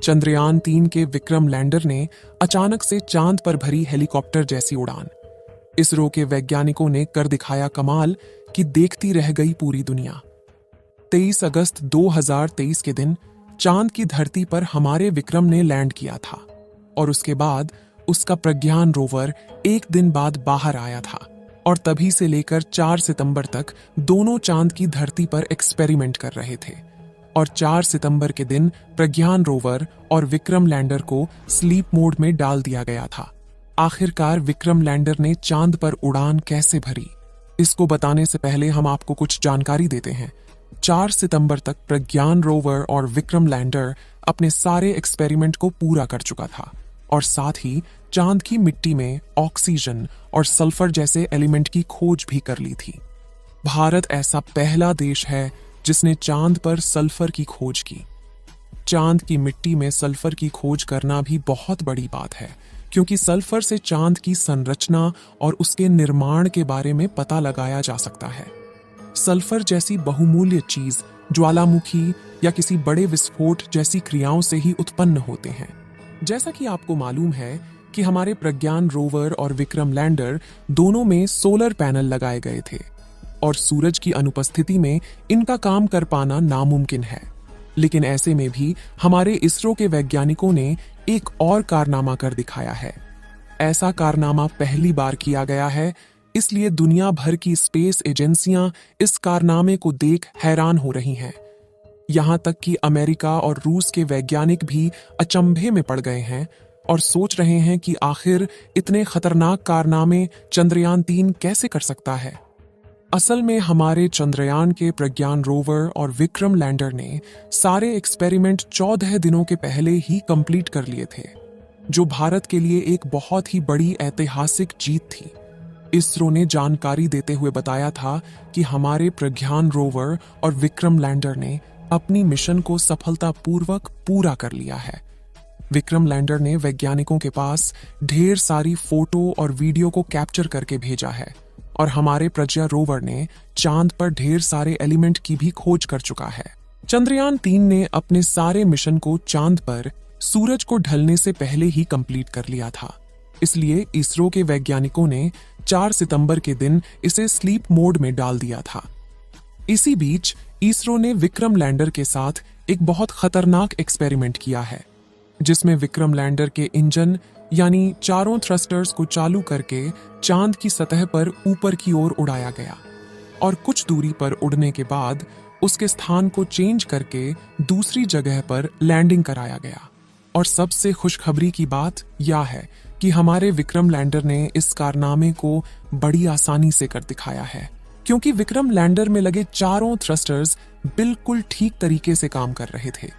चंद्रयान 3 के विक्रम लैंडर ने अचानक से चांद पर भरी हेलीकॉप्टर जैसी उड़ान। इसरो के वैज्ञानिकों ने कर दिखाया कमाल कि देखती रह गई पूरी दुनिया। 23 अगस्त 2023 के दिन चांद की धरती पर हमारे विक्रम ने लैंड किया था और उसके बाद उसका प्रज्ञान रोवर एक दिन बाद बाहर आया था और तभी से लेकर 4 सितंबर तक दोनों चांद की धरती पर एक्सपेरिमेंट कर रहे थे और 4 सितंबर के दिन प्रज्ञान रोवर और विक्रम लैंडर को स्लीप मोड में डाल दिया गया था। आखिरकार विक्रम लैंडर ने चांद पर उड़ान कैसे भरी, इसको बताने से पहले हम आपको कुछ जानकारी देते हैं। 4 सितंबर तक प्रज्ञान रोवर और विक्रम लैंडर अपने सारे एक्सपेरिमेंट को पूरा कर चुका था और साथ ही चांद की मिट्टी में ऑक्सीजन और सल्फर जैसे एलिमेंट की खोज भी कर ली थी। भारत ऐसा पहला देश है जिसने चांद पर सल्फर की खोज की। चांद की मिट्टी में सल्फर की खोज करना भी बहुत बड़ी बात है, क्योंकि सल्फर से चांद की संरचना और उसके निर्माण के बारे में पता लगाया जा सकता है। सल्फर जैसी बहुमूल्य चीज ज्वालामुखी या किसी बड़े विस्फोट जैसी क्रियाओं से ही उत्पन्न होते हैं। जैसा कि आपको मालूम है कि हमारे प्रज्ञान रोवर और विक्रम लैंडर दोनों में सोलर पैनल लगाए गए थे और सूरज की अनुपस्थिति में इनका काम कर पाना नामुमकिन है। लेकिन ऐसे में भी हमारे इसरो के वैज्ञानिकों ने एक और कारनामा कर दिखाया है। ऐसा कारनामा पहली बार किया गया है, इसलिए दुनिया भर की स्पेस एजेंसियां इस कारनामे को देख हैरान हो रही हैं। यहां तक कि अमेरिका और रूस के वैज्ञानिक भी अचंभे में पड़ गए हैं और सोच रहे हैं कि आखिर इतने खतरनाक कारनामे चंद्रयान 3 कैसे कर सकता है। असल में हमारे चंद्रयान के प्रज्ञान रोवर और विक्रम लैंडर ने सारे एक्सपेरिमेंट 14 दिनों के पहले ही कंप्लीट कर लिए थे, जो भारत के लिए एक बहुत ही बड़ी ऐतिहासिक जीत थी। इसरो ने जानकारी देते हुए बताया था कि हमारे प्रज्ञान रोवर और विक्रम लैंडर ने अपनी मिशन को सफलतापूर्वक पूरा कर लिया है। विक्रम लैंडर ने वैज्ञानिकों के पास ढेर सारी फोटो और वीडियो को कैप्चर करके भेजा है और हमारे प्रज्ञा रोवर ने चांद पर ढेर सारे एलिमेंट की भी खोज कर चुका है। चंद्रयान 3 ने अपने सारे मिशन को चांद पर सूरज को ढलने से पहले ही कंप्लीट कर लिया था, इसलिए इसरो के वैज्ञानिकों ने 4 सितंबर के दिन इसे स्लीप मोड में डाल दिया था। इसी बीच इसरो ने विक्रम लैंडर के साथ एक बहुत खतरनाक एक्सपेरिमेंट किया है, जिसमें विक्रम लैंडर के इंजन यानी चारों थ्रस्टर्स को चालू करके चांद की सतह पर ऊपर की ओर उड़ाया गया और कुछ दूरी पर उड़ने के बाद उसके स्थान को चेंज करके दूसरी जगह पर लैंडिंग कराया गया। और सबसे खुशखबरी की बात यह है कि हमारे विक्रम लैंडर ने इस कारनामे को बड़ी आसानी से कर दिखाया है, क्योंकि विक्रम लैंडर में लगे चारों थ्रस्टर्स बिल्कुल ठीक तरीके से काम कर रहे थे।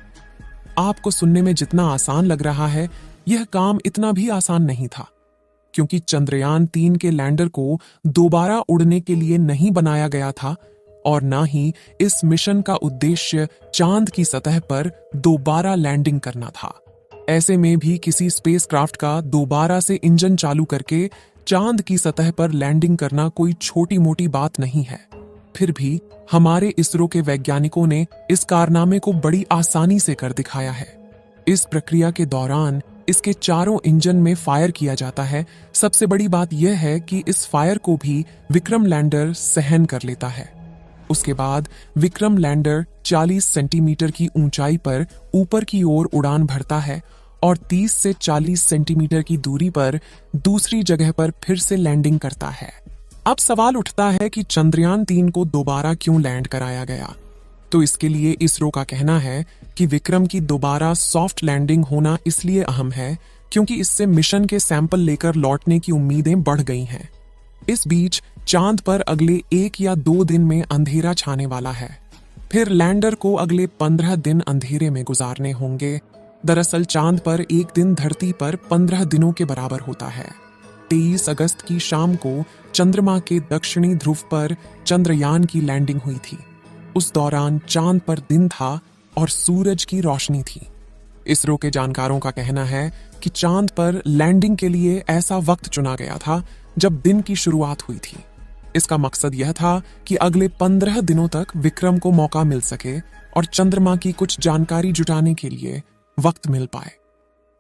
आपको सुनने में जितना आसान लग रहा है, यह काम इतना भी आसान नहीं था, क्योंकि चंद्रयान 3 के लैंडर को दोबारा उड़ने के लिए नहीं बनाया गया था और न ही इस मिशन का उद्देश्य चांद की सतह पर दोबारा लैंडिंग करना था। ऐसे में भी किसी स्पेसक्राफ्ट का दोबारा से इंजन चालू करके चांद की सतह पर लैंडिंग करना कोई छोटी मोटी बात नहीं है। फिर भी हमारे इसरो के वैज्ञानिकों ने इस कारनामे को बड़ी आसानी से कर दिखाया है। इस प्रक्रिया के दौरान इसके चारों इंजन में फायर किया जाता है। सबसे बड़ी बात यह है कि इस फायर को भी विक्रम लैंडर सहन कर लेता है। उसके बाद विक्रम लैंडर 40 सेंटीमीटर की ऊंचाई पर ऊपर की ओर उड़ान भरता है और 30 से 40 सेंटीमीटर की दूरी पर दूसरी जगह पर फिर से लैंडिंग करता है। अब सवाल उठता है कि चंद्रयान 3 को दोबारा क्यों लैंड कराया गया। तो इसके लिए इसरो का कहना है कि विक्रम की दोबारा सॉफ्ट लैंडिंग होना इसलिए अहम है क्योंकि इससे मिशन के सैंपल लेकर लौटने की उम्मीदें बढ़ गई हैं। इस बीच चांद पर अगले 1 या 2 दिन में अंधेरा छाने वाला है। फिर लैंडर को अगले 15 दिन अंधेरे में गुजारने होंगे। दरअसल चांद पर एक दिन धरती पर 15 दिनों के बराबर होता है। 23 अगस्त की शाम को चंद्रमा के दक्षिणी ध्रुव पर चंद्रयान की लैंडिंग हुई थी। उस दौरान चांद पर दिन था और सूरज की रोशनी थी। इसरो के जानकारों का कहना है कि चांद पर लैंडिंग के लिए ऐसा वक्त चुना गया था जब दिन की शुरुआत हुई थी। इसका मकसद यह था कि अगले 15 दिनों तक विक्रम को मौका मिल सके और चंद्रमा की कुछ जानकारी जुटाने के लिए वक्त मिल पाए।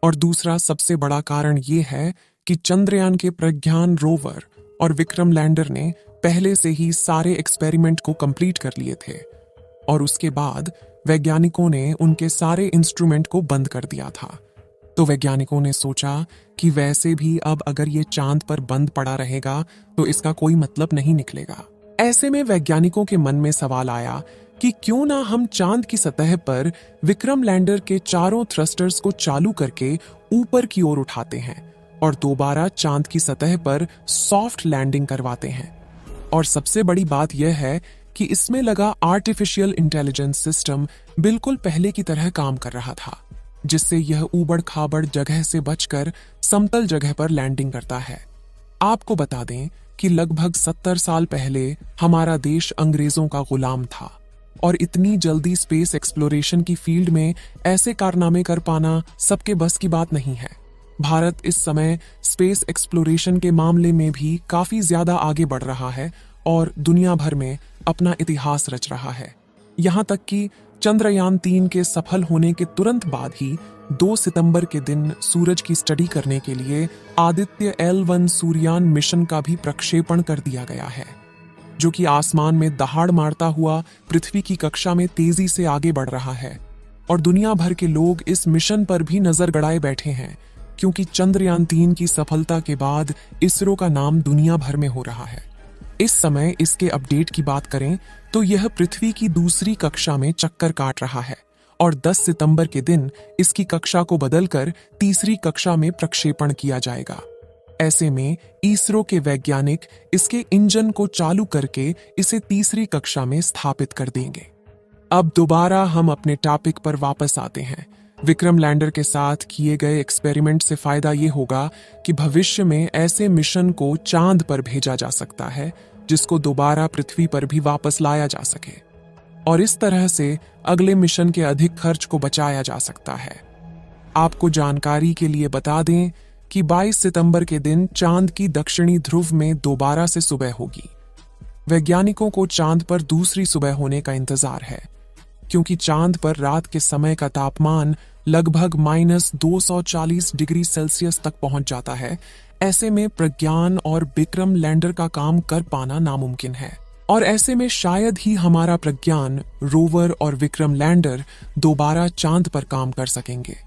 और दूसरा सबसे बड़ा कारण ये है कि चंद्रयान के प्रज्ञान रोवर और विक्रम लैंडर ने पहले से ही सारे एक्सपेरिमेंट को कंप्लीट कर लिए थे और उसके बाद वैज्ञानिकों ने उनके सारे इंस्ट्रूमेंट को बंद कर दिया था। तो वैज्ञानिकों ने सोचा कि वैसे भी अब अगर ये चांद पर बंद पड़ा रहेगा तो इसका कोई मतलब नहीं निकलेगा। ऐसे में वैज्ञानिकों के मन में सवाल आया कि क्यों ना हम चांद की सतह पर विक्रम लैंडर के चारों थ्रस्टर्स को चालू करके ऊपर की ओर उठाते हैं और दोबारा चांद की सतह पर सॉफ्ट लैंडिंग करवाते हैं। और सबसे बड़ी बात यह है कि इसमें लगा आर्टिफिशियल इंटेलिजेंस सिस्टम बिल्कुल पहले की तरह काम कर रहा था, जिससे यह ऊबड़ खाबड़ जगह से बचकर समतल जगह पर लैंडिंग करता है। आपको बता दें कि लगभग 70 साल पहले हमारा देश अंग्रेजों का गुलाम था और इतनी जल्दी स्पेस एक्सप्लोरेशन की फील्ड में ऐसे कारनामे कर पाना सबके बस की बात नहीं है। भारत इस समय स्पेस एक्सप्लोरेशन के मामले में भी काफी ज्यादा आगे बढ़ रहा है और दुनिया भर में अपना इतिहास रच रहा है। यहाँ तक कि चंद्रयान 3 के सफल होने के तुरंत बाद ही 2 सितंबर के दिन सूरज की स्टडी करने के लिए आदित्य L1 सूर्ययान मिशन का भी प्रक्षेपण कर दिया गया है, जो कि आसमान में दहाड़ मारता हुआ पृथ्वी की कक्षा में तेजी से आगे बढ़ रहा है। और दुनिया भर के लोग इस मिशन पर भी नजर गड़ाए बैठे हैं, क्योंकि चंद्रयान 3 की सफलता के बाद इसरो का नाम दुनिया भर में हो रहा है। इस समय इसके अपडेट की बात करें तो यह पृथ्वी की दूसरी कक्षा में चक्कर काट रहा है और 10 सितंबर के दिन इसकी कक्षा को बदलकर तीसरी कक्षा में प्रक्षेपण किया जाएगा। ऐसे में इसरो के वैज्ञानिक इसके इंजन को चालू करके इसे तीसरी कक्षा में स्थापित कर देंगे। अब दोबारा हम अपने टॉपिक पर वापस आते हैं। विक्रम लैंडर के साथ किए गए एक्सपेरिमेंट से फायदा ये होगा कि भविष्य में ऐसे मिशन को चांद पर भेजा जा सकता है जिसको दोबारा पृथ्वी पर भी वापस लाया जा सके, और इस तरह से अगले मिशन के अधिक खर्च को बचाया जा सकता है। आपको जानकारी के लिए बता दें कि 22 सितंबर के दिन चांद की दक्षिणी ध्रुव में दोबारा से सुबह होगी। वैज्ञानिकों को चांद पर दूसरी सुबह होने का इंतजार है, क्योंकि चांद पर रात के समय का तापमान लगभग -240 डिग्री सेल्सियस तक पहुंच जाता है। ऐसे में प्रज्ञान और विक्रम लैंडर का काम कर पाना नामुमकिन है, और ऐसे में शायद ही हमारा प्रज्ञान रोवर और विक्रम लैंडर दोबारा चांद पर काम कर सकेंगे,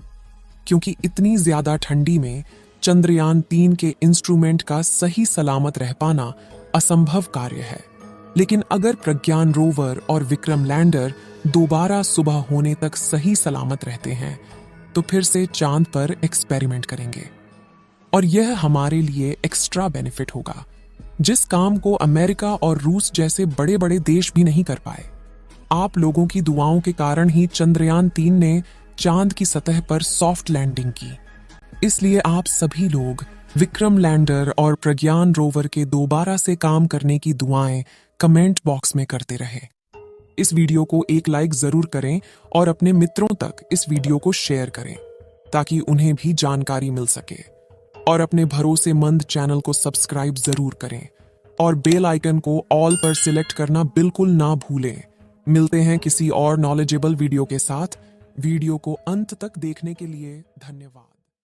क्योंकि इतनी ज्यादा ठंडी में चंद्रयान 3 के इंस्ट्रूमेंट का सही सलामत रह पाना असंभव कार्य है। लेकिन अगर प्रज्ञान रोवर और विक्रम लैंडर दोबारा सुबह होने तक सही सलामत रहते हैं तो फिर से चांद पर एक्सपेरिमेंट करेंगे, और यह हमारे लिए एक्स्ट्रा बेनिफिट होगा, जिस काम को अमेरिका और रूस जैसे बड़े बड़े देश भी नहीं कर पाए। आप लोगों की दुआओं के कारण ही चंद्रयान 3 ने चांद की सतह पर सॉफ्ट लैंडिंग की। इसलिए आप सभी लोग विक्रम लैंडर और प्रज्ञान रोवर के दोबारा से काम करने की दुआएं कमेंट बॉक्स में करते रहें। इस वीडियो को एक लाइक जरूर करें और अपने मित्रों तक इस वीडियो को शेयर करें ताकि उन्हें भी जानकारी मिल सके, और अपने भरोसेमंद चैनल को सब्सक्राइब जरूर करें और बेल आइकन को ऑल पर सिलेक्ट करना बिल्कुल ना भूलें। मिलते हैं किसी और नॉलेजेबल वीडियो के साथ। वीडियो को अंत तक देखने के लिए धन्यवाद।